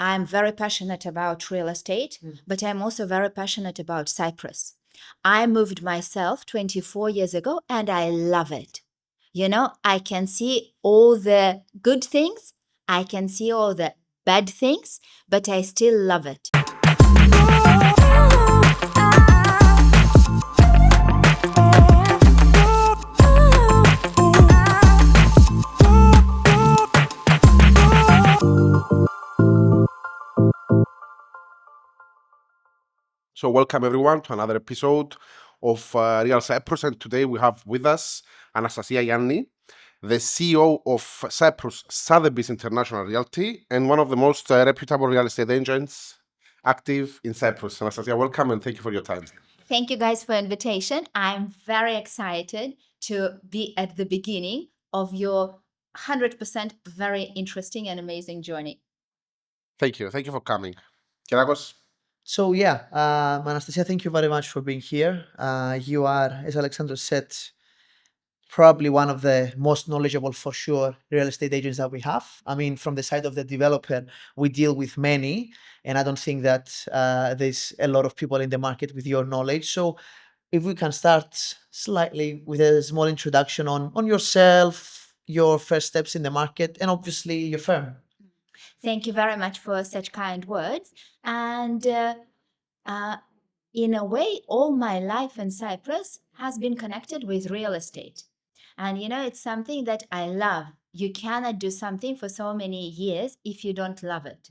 I'm very passionate about real estate, but I'm also very passionate about Cyprus. I moved myself 24 years ago and I love it. I can see all the good things, I can see all the bad things, but I still love it. So, welcome everyone to another episode of Real Cyprus. And today we have with us Anastasia Yianni, the CEO of Cyprus Sotheby's International Realty and one of the most reputable real estate agents active in Cyprus. Anastasia, welcome and thank you for your time. Thank you guys for invitation. I'm very excited to be at the beginning of your 100% very interesting and amazing journey. Thank you. Thank you for coming. Kyriakos? So yeah, Anastasia, thank you very much for being here. You are, as Alexander said, probably one of the most knowledgeable, for sure, real estate agents that we have. I mean, from the side of the developer, we deal with many, and I don't think that there's a lot of people in the market with your knowledge. So if we can start slightly with a small introduction on yourself, your first steps in the market, and obviously your firm. Thank you very much for such kind words. And in a way, all my life in Cyprus has been connected with real estate. And it's something that I love. You cannot do something for so many years if you don't love it.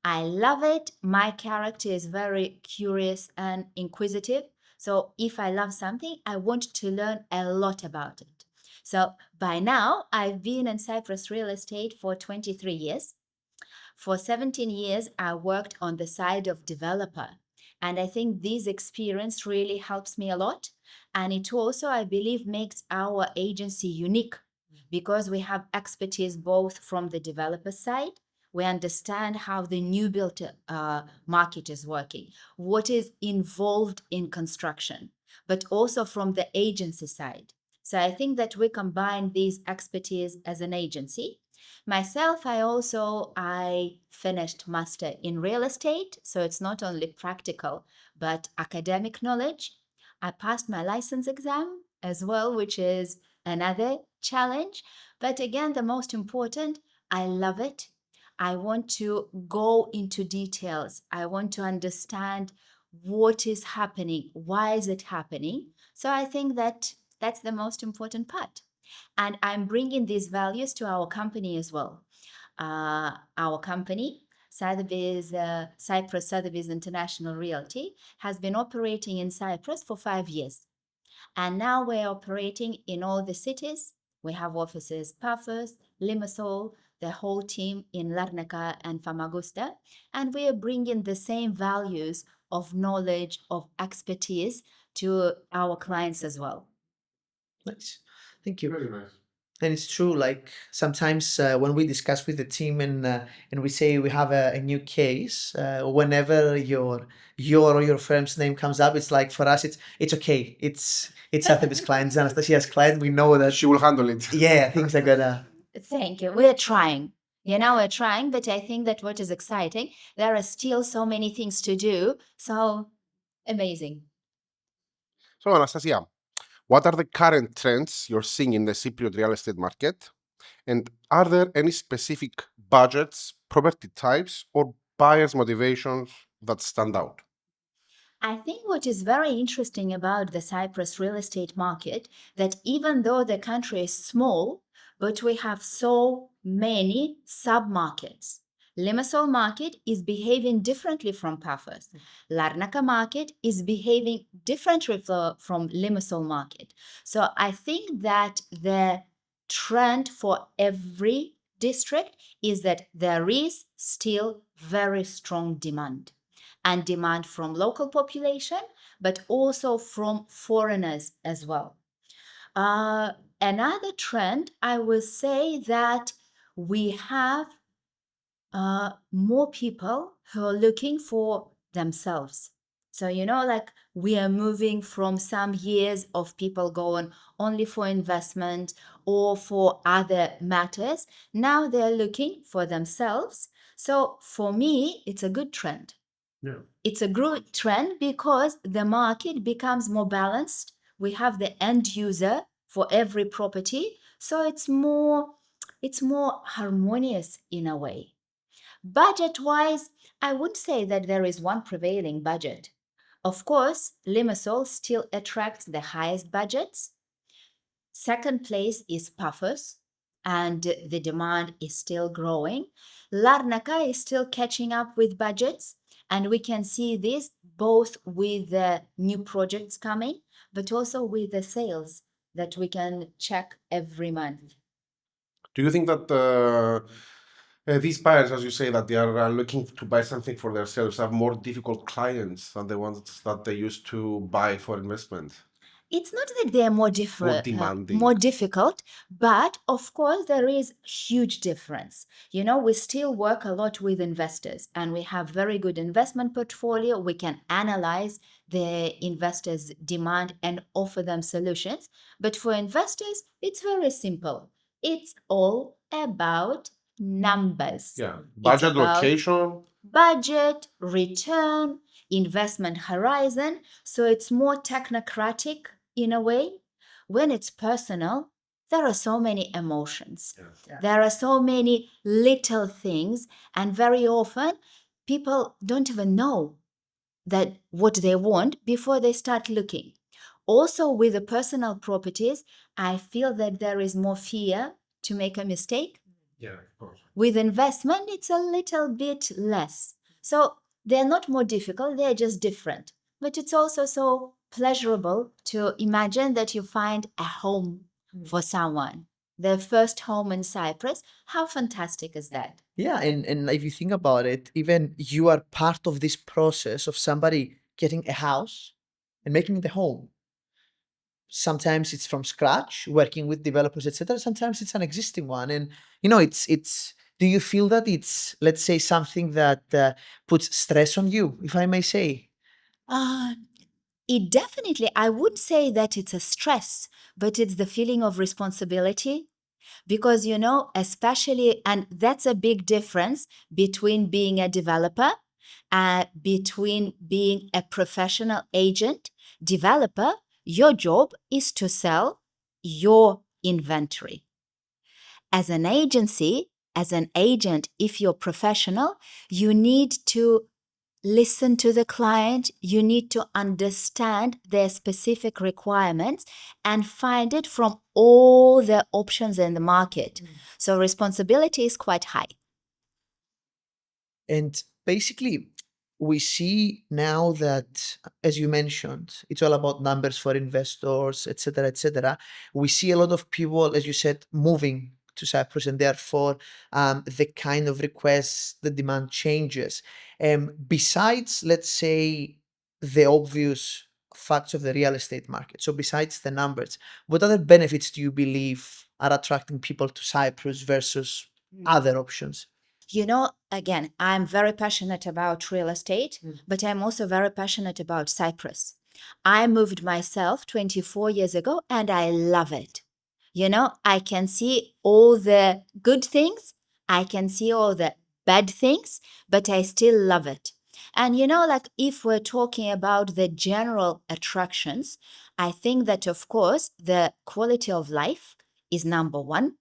I love it. My character is very curious and inquisitive. So if I love something, I want to learn a lot about it. So by now, I've been in Cyprus real estate for 23 years. For 17 years, I worked on the side of developer. And I think this experience really helps me a lot. And it also, I believe, makes our agency unique because we have expertise both from the developer side. We understand how the new build market is working, what is involved in construction, but also from the agency side. So I think that we combine these expertise as an agency. Myself, I finished master in real estate, so it's not only practical but academic knowledge. I passed my license exam as well, which is another challenge. But again, the most important, I love it. I want to go into details. I want to understand what is happening, why is it happening. So I think that that's the most important part. And I'm bringing these values to our company as well. Our company, Sotheby's, Cyprus Sotheby's International Realty, has been operating in Cyprus for 5 years. And now we're operating in all the cities. We have offices Paphos, Limassol, the whole team in Larnaca and Famagusta. And we are bringing the same values of knowledge, of expertise to our clients as well. Nice. Thank you. Very nice. And it's true, like sometimes when we discuss with the team and we say we have a new case, whenever your or your firm's name comes up, it's like for us it's okay. It's Sotheby's clients, Anastasia's client. We know that She will handle it. yeah, things are gonna. Thank you. We're trying. We're trying, but I think that what is exciting, there are still so many things to do. So amazing. So, Anastasia, what are the current trends you're seeing in the Cypriot real estate market? And are there any specific budgets, property types, or buyers' motivations that stand out? I think what is very interesting about the Cyprus real estate market that even though the country is small, but we have so many sub-markets. Limassol market is behaving differently from Paphos. Larnaca market is behaving differently from Limassol market. So I think that the trend for every district is that there is still very strong demand. And demand from local population, but also from foreigners as well. Another trend, I will say that we have more people who are looking for themselves. So, like we are moving from some years of people going only for investment or for other matters. Now they're looking for themselves. So for me, it's a good trend. Yeah. It's a good trend because the market becomes more balanced. We have the end user for every property, so it's more harmonious in a way. Budget wise, I would say that there is one prevailing budget. Of course, Limassol still attracts the highest budgets. Second place is Paphos, and the demand is still growing. Larnaca is still catching up with budgets, and we can see this both with the new projects coming, but also with the sales that we can check every month. Do you think that these buyers, as you say, that they are looking to buy something for themselves, have more difficult clients than the ones that they used to buy for investment? It's not that they're more More different, demanding. more difficult, but of course there is huge difference. We still work a lot with investors, and we have very good investment portfolio. We can analyze the investors' demand and offer them solutions. But for investors, it's very simple. It's all about numbers. Yeah. It's Budget, about location. budget, return, investment horizon. So it's more technocratic in a way. When it's personal, there are so many emotions. Yeah. There are so many little things, and very often people don't even know that what they want before they start looking. Also, with the personal properties, I feel that there is more fear to make a mistake. Yeah, of course. With investment, it's a little bit less. So they're not more difficult, they're just different. But it's also so pleasurable to imagine that you find a home for someone, their first home in Cyprus. How fantastic is that? Yeah, and if you think about it, even you are part of this process of somebody getting a house and making it a home. Sometimes it's from scratch, working with developers, etc. Sometimes it's an existing one, and it's. Do you feel that it's, let's say, something that puts stress on you, if I may say? Uh, it definitely, I would say that it's a stress, but it's the feeling of responsibility. Because, especially, and that's a big difference between being a developer, between being a professional agent. Developer, your job is to sell your inventory. As an agency, as an agent, if you're professional, you need to listen to the client, you need to understand their specific requirements and find it from all the options in the market. So responsibility is quite high. And basically, we see now that, as you mentioned, it's all about numbers for investors, etc., etc. We see a lot of people, as you said, moving to Cyprus, and therefore the kind of requests, the demand changes. Besides, let's say, the obvious facts of the real estate market, so besides the numbers, what other benefits do you believe are attracting people to Cyprus versus other options? Again, I'm very passionate about real estate, but I'm also very passionate about Cyprus. I moved myself 24 years ago and I love it. I can see all the good things, I can see all the bad things, but I still love it. And like if we're talking about the general attractions, I think that, of course, the quality of life is number one.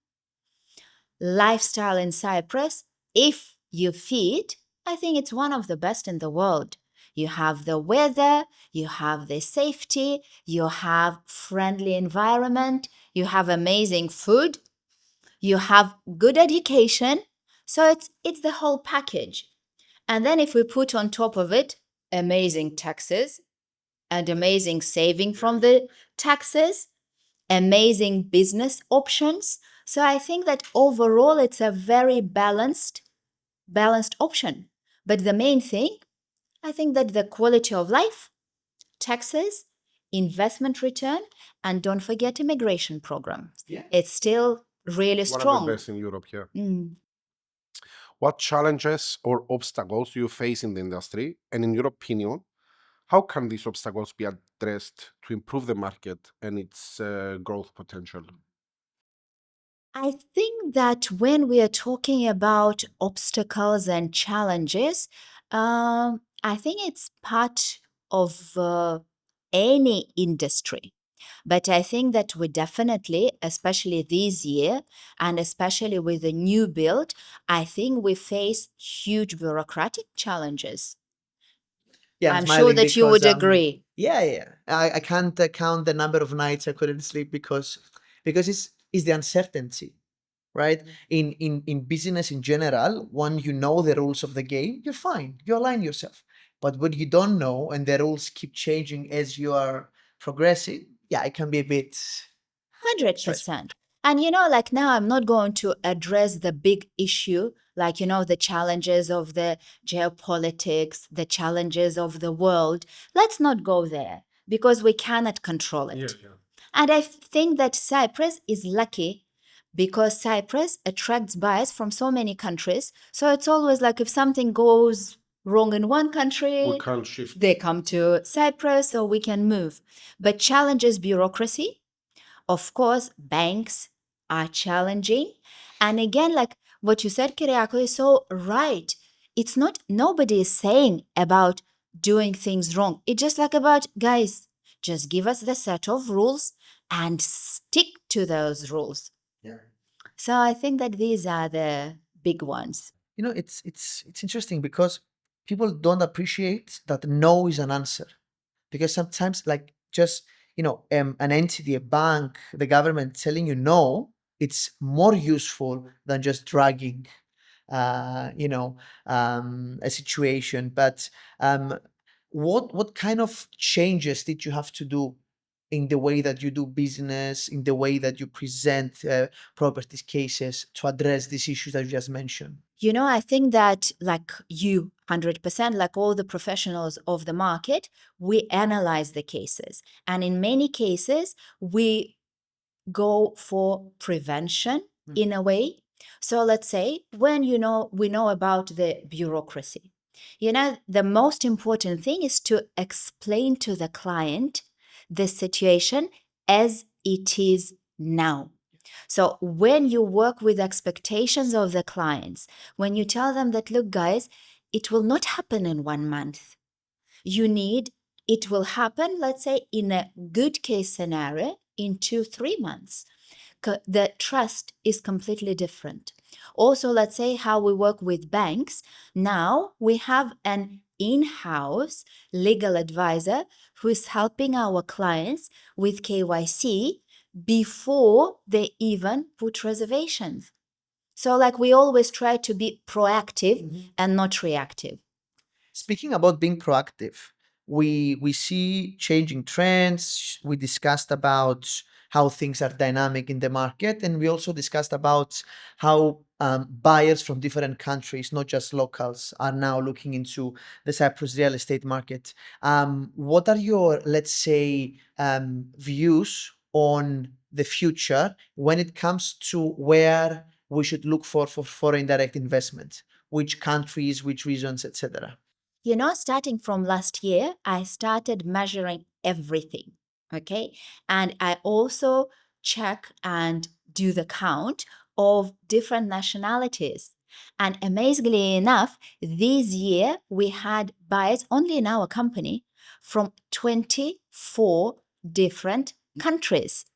Lifestyle in Cyprus, if you feed, I think it's one of the best in the world. You have the weather, you have the safety, you have friendly environment, you have amazing food, you have good education. So it's the whole package. And then if we put on top of it amazing taxes and amazing saving from the taxes, amazing business options. So I think that overall it's a very balanced option. But the main thing, I think that the quality of life, taxes, investment return, and don't forget immigration program. Yeah. It's still really One of the strong. best in Europe, yeah. Mm. What challenges or obstacles do you face in the industry? And in your opinion, how can these obstacles be addressed to improve the market and its growth potential? I think that when we are talking about obstacles and challenges, I think it's part of any industry. But I think that we definitely, especially this year, and especially with the new build, I think we face huge bureaucratic challenges. Yeah, I'm I'm sure smiling that you because would agree. yeah. I can't count the number of nights I couldn't sleep because it's the uncertainty, right? In business in general, when you know the rules of the game, you're fine. You align yourself. But when you don't know and the rules keep changing as you are progressing, yeah, it can be a bit stressful. 100%. And like now, I'm not going to address the big issue, like, the challenges of the geopolitics, the challenges of the world. Let's not go there because we cannot control it. And I think that Cyprus is lucky because Cyprus attracts buyers from so many countries. So it's always like if something goes wrong in one We country, can't shift. they come to Cyprus so we can move. But challenges bureaucracy. Of course, banks are challenging. And again, like what you said, Kyriako, is so right. It's not, nobody is saying about doing things wrong. It's just like about, guys, just give us the set of rules and stick to those rules. Yeah. So I think that these are the big ones. You know, it's interesting because people don't appreciate that no is an answer. Because sometimes like just an entity, a bank, the government telling you no, it's more useful than just dragging a situation. But what kind of changes did you have to do in the way that you do business, in the way that you present properties cases to address these issues that you just mentioned? I think that like you, 100%, like all the professionals of the market, we analyze the cases. And in many cases, we go for prevention in a way. So let's say when we know about the bureaucracy. The most important thing is to explain to the client the situation as it is now. So when you work with expectations of the clients, when you tell them that, look, guys, it will not happen in 1 month. It will happen, let's say, in a good case scenario, in 2-3 months. The trust is completely different. Also, let's say how we work with banks. Now we have an in-house legal advisor who is helping our clients with KYC before they even put reservations. So like we always try to be proactive and not reactive. Speaking about being proactive, we see changing trends. We discussed about how things are dynamic in the market, and we also discussed about how buyers from different countries, not just locals, are now looking into the Cyprus real estate market. What are your, let's say, views on the future when it comes to where we should look for foreign direct investment? Which countries, which regions, etc. Starting from last year, I started measuring everything. Okay. And I also check and do the count of different nationalities. And amazingly enough, this year we had buyers only in our company from 24 different countries.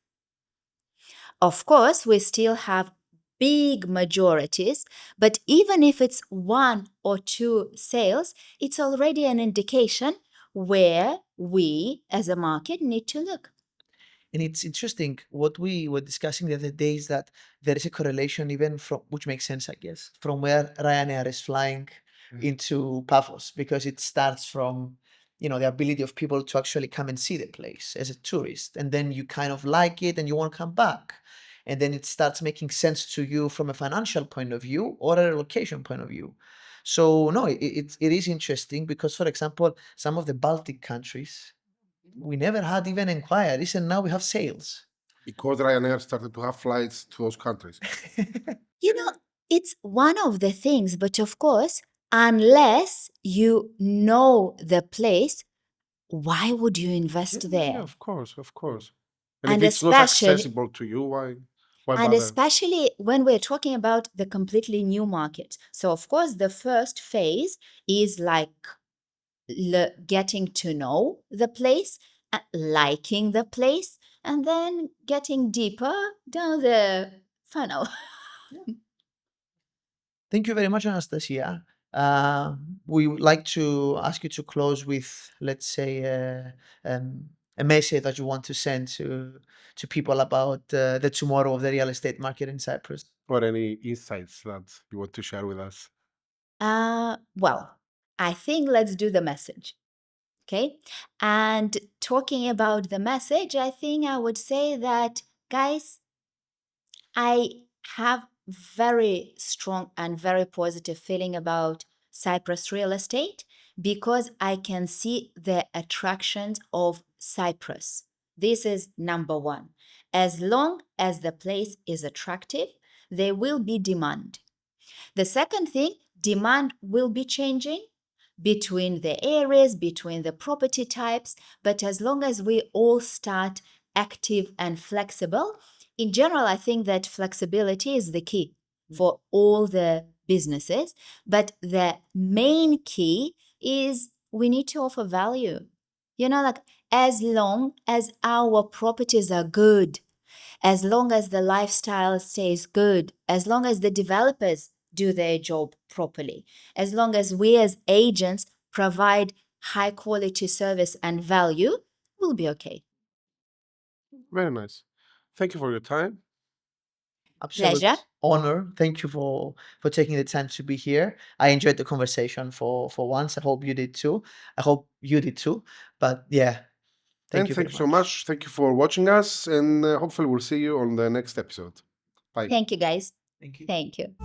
Of course, we still have big majorities, but even if it's 1 or 2 sales, it's already an indication where we as a market need to look. And it's interesting what we were discussing the other day is that there is a correlation even from, which makes sense, I guess, from where Ryanair is flying into Paphos, because it starts from, the ability of people to actually come and see the place as a tourist. And then you kind of like it and you want to come back. And then it starts making sense to you from a financial point of view or a location point of view. So no, it is interesting because, for example, some of the Baltic countries, we never had even inquiries, and now we have sales. Because Ryanair started to have flights to those countries. You know, it's one of the things, but of course, unless you know the place, why would you invest there? Yeah, of course, of course. And And if it's not especially, accessible to you, why? What And about especially when we're talking about the completely new market. So, of course, the first phase is like getting to know the place, liking the place, and then getting deeper down the funnel. Thank you very much, Anastasia. We would like to ask you to close with, let's say, a message that you want to send to people about the tomorrow of the real estate market in Cyprus. or any insights that you want to share with us? Well, I think let's do the message. Okay. And talking about the message, I think I would say that, guys, I have very strong and very positive feeling about Cyprus real estate because I can see the attractions of Cyprus. This is number one. As long as the place is attractive, there will be demand. The second thing, demand will be changing between the areas, between the property types, but as long as we all start active and flexible, in general, I think that flexibility is the key for all the businesses. But the main key is we need to offer value. Like as long as our properties are good, as long as the lifestyle stays good, as long as the developers do their job properly, as long as we as agents provide high quality service and value, we'll be okay. Very nice. Thank you for your time. Absolute Pleasure. honor. Thank you for taking the time to be here. I enjoyed the conversation for once. I hope you did too. I hope you did too. But yeah, thank And you thank very you so much. much. Thank you for watching us, and hopefully we'll see you on the next episode. Bye. Thank you, guys. Thank you. Thank you.